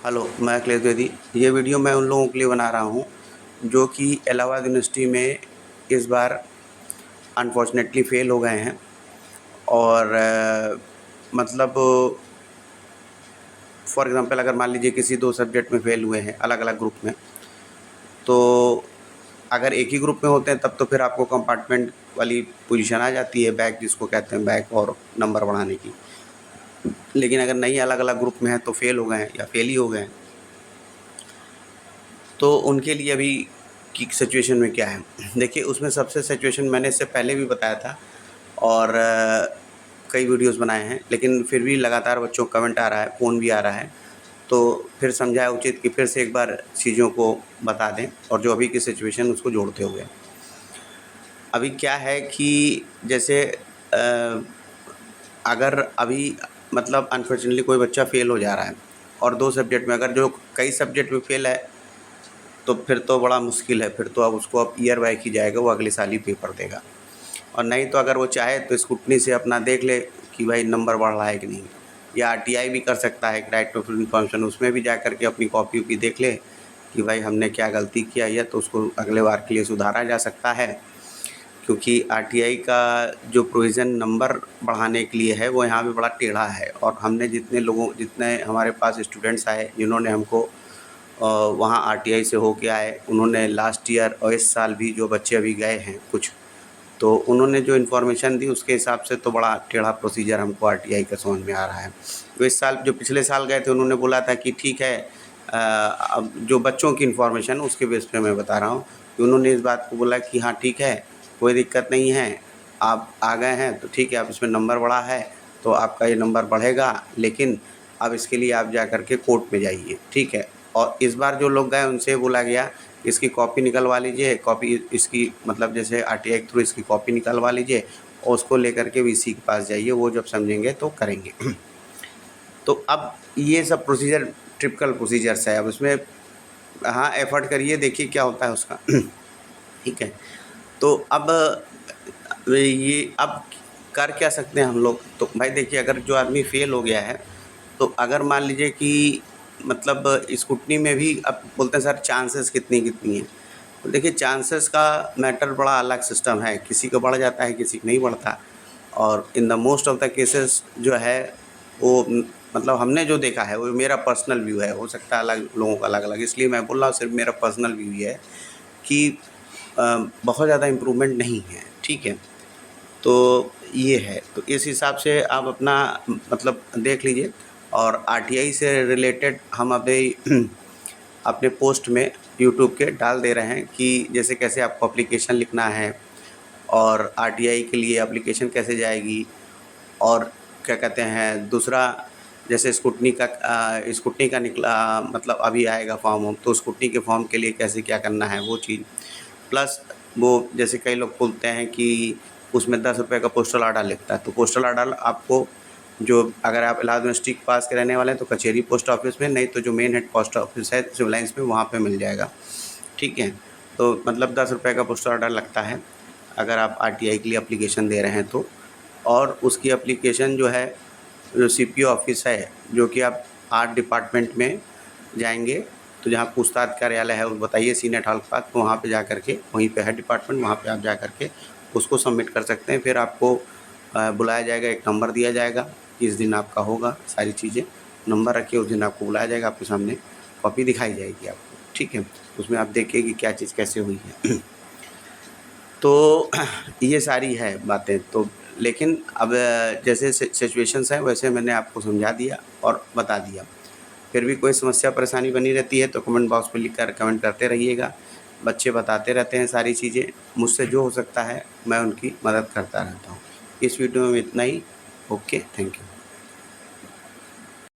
Hello, मैं अखिलेश द्विवेदी। ये video मैं उन लोगों के लिए बना रहा हूँ जो कि इलाहाबाद यूनिवर्सिटी में इस बार अनफॉर्चुनेटली फ़ेल हो गए हैं और मतलब फॉर एग्ज़ाम्पल अगर मान लीजिए किसी 2 सब्जेक्ट में फ़ेल हुए हैं अलग-अलग ग्रुप में, तो अगर एक ही ग्रुप में होते हैं तब तो फिर आपको कंपार्टमेंट वाली पोजीशन आ जाती है, बैक जिसको कहते हैं बैक और नंबर बढ़ाने की। लेकिन अगर नहीं अलग-अलग ग्रुप में हैं तो फ़ेल हो गए हैं या फ़ेल ही हो गए हैं, तो उनके लिए अभी की सिचुएशन में क्या है। देखिए, उसमें सबसे सिचुएशन मैंने इससे पहले भी बताया था और कई वीडियोस बनाए हैं, लेकिन फिर भी लगातार बच्चों का कमेंट आ रहा है, फ़ोन भी आ रहा है, तो फिर समझा उचित कि फिर से एक बार चीज़ों को बता दें और जो अभी की सिचुएशन उसको जोड़ते हुए। अभी क्या है कि जैसे अगर अभी मतलब अनफॉर्चुनेटली कोई बच्चा फ़ेल हो जा रहा है और 2 सब्जेक्ट में, अगर जो कई सब्जेक्ट में फ़ेल है तो फिर तो बड़ा मुश्किल है, फिर तो अब उसको अब ईयर बैक ही जाएगा, वो अगले साल ही पेपर देगा। और नहीं तो अगर वो चाहे तो स्क्रूटनी से अपना देख ले कि भाई नंबर बढ़ रहा है कि नहीं, या आरटीआई भी कर सकता है, राइट टू इन्फॉर्मेशन, उसमें भी जा कर के अपनी कॉपी वॉपी देख ले कि भाई हमने क्या गलती किया है, तो उसको अगले बार के लिए सुधारा जा सकता है। क्योंकि आरटीआई का जो प्रोविज़न नंबर बढ़ाने के लिए है वो यहाँ पे बड़ा टेढ़ा है और हमने जितने हमारे पास स्टूडेंट्स आए जिन्होंने हमको वहाँ आरटीआई से होके आए, उन्होंने लास्ट ईयर और इस साल भी जो बच्चे अभी गए हैं कुछ, तो उन्होंने जो इन्फॉर्मेशन दी उसके हिसाब से तो बड़ा टेढ़ा प्रोसीजर हमको आरटीआई का समझ में आ रहा है। तो इस साल जो पिछले साल गए थे उन्होंने बोला था कि ठीक है, अब जो बच्चों की इन्फॉर्मेशन उसके बेस पे मैं बता रहा हूँ कि उन्होंने इस बात को बोला कि हाँ ठीक है, कोई दिक्कत नहीं है, आप आ गए हैं तो ठीक है, अब इसमें नंबर बढ़ा है तो आपका ये नंबर बढ़ेगा, लेकिन अब इसके लिए आप जा कर के कोर्ट में जाइए, ठीक है। और इस बार जो लोग गए उनसे बोला गया इसकी कॉपी निकलवा लीजिए, कॉपी इसकी मतलब जैसे आरटीआई के थ्रू इसकी कॉपी निकलवा लीजिए और उसको लेकर के वीसी के पास जाइए, वो जब समझेंगे तो करेंगे। तो अब ये सब प्रोसीजर टिपिकल प्रोसीजर्स है, अब उसमें हाँ एफ़र्ट करिए, देखिए क्या होता है उसका। ठीक है, तो अब कर क्या सकते हैं हम लोग, तो भाई देखिए अगर जो आदमी फ़ेल हो गया है तो अगर मान लीजिए कि मतलब स्क्रूटनी में भी अब बोलते हैं सर चांसेस कितनी-कितनी हैं। तो देखिए चांसेस का मैटर बड़ा अलग सिस्टम है, किसी को बढ़ जाता है, किसी को नहीं बढ़ता और in the most of the cases जो है वो मतलब हमने जो देखा है वो मेरा पर्सनल व्यू है, हो सकता है अलग लोगों का अलग-अलग, इसलिए मैं बोल रहा हूँ सिर्फ मेरा पर्सनल व्यू ये है कि बहुत ज़्यादा इम्प्रूवमेंट नहीं है, ठीक है? तो ये है, तो इस हिसाब से आप अपना मतलब देख लीजिए और आरटीआई से रिलेटेड हम अभी अपने पोस्ट में यूट्यूब के डाल दे रहे हैं कि जैसे कैसे आपको एप्लीकेशन लिखना है और आरटीआई के लिए एप्लीकेशन कैसे जाएगी और क्या कहते हैं दूसरा, जैसे स्कूटनी का निकला मतलब अभी आएगा फॉर्म तो स्कूटनी के फॉर्म के लिए कैसे क्या करना है वो चीज़, प्लस वो जैसे कई लोग बोलते हैं कि उसमें 10 रुपये का पोस्टल आर्डर लगता है, तो पोस्टल आर्डर आपको जो अगर आप इलाहाबाद यूनिवर्सिटी के पास के रहने वाले हैं तो कचहरी पोस्ट ऑफिस में, नहीं तो जो मेन हेड पोस्ट ऑफिस है सिविल लाइन्स में वहाँ पे मिल जाएगा, ठीक है। तो मतलब 10 रुपये का पोस्टल आर्डर लगता है अगर आप आरटीआई के लिए एप्लीकेशन दे रहे हैं तो, और उसकी एप्लीकेशन जो है जो सीपीओ ऑफिस है जो कि आप आर्ट डिपार्टमेंट में जाएंगे तो जहाँ पूछताछ कार्यालय है वो बताइए सीनेट हॉल के पास, तो वहाँ पे जा कर के वहीं पे है डिपार्टमेंट, वहाँ पे आप जा कर के उसको सबमिट कर सकते हैं। फिर आपको बुलाया जाएगा, एक नंबर दिया जाएगा, इस दिन आपका होगा सारी चीज़ें, नंबर रखिए, उस दिन आपको बुलाया जाएगा, आपके सामने कॉपी दिखाई जाएगी आपको, ठीक है। उसमें आप देखिए कि क्या चीज़ कैसे हुई है। तो ये सारी है बातें, तो लेकिन अब जैसे सिचुएशंस हैं वैसे मैंने आपको समझा दिया और बता दिया। फिर भी कोई समस्या परेशानी बनी रहती है तो कमेंट बॉक्स में लिख कर कमेंट करते रहिएगा। बच्चे बताते रहते हैं सारी चीज़ें, मुझसे जो हो सकता है मैं उनकी मदद करता रहता हूँ। इस वीडियो में इतना ही। Okay, thank you.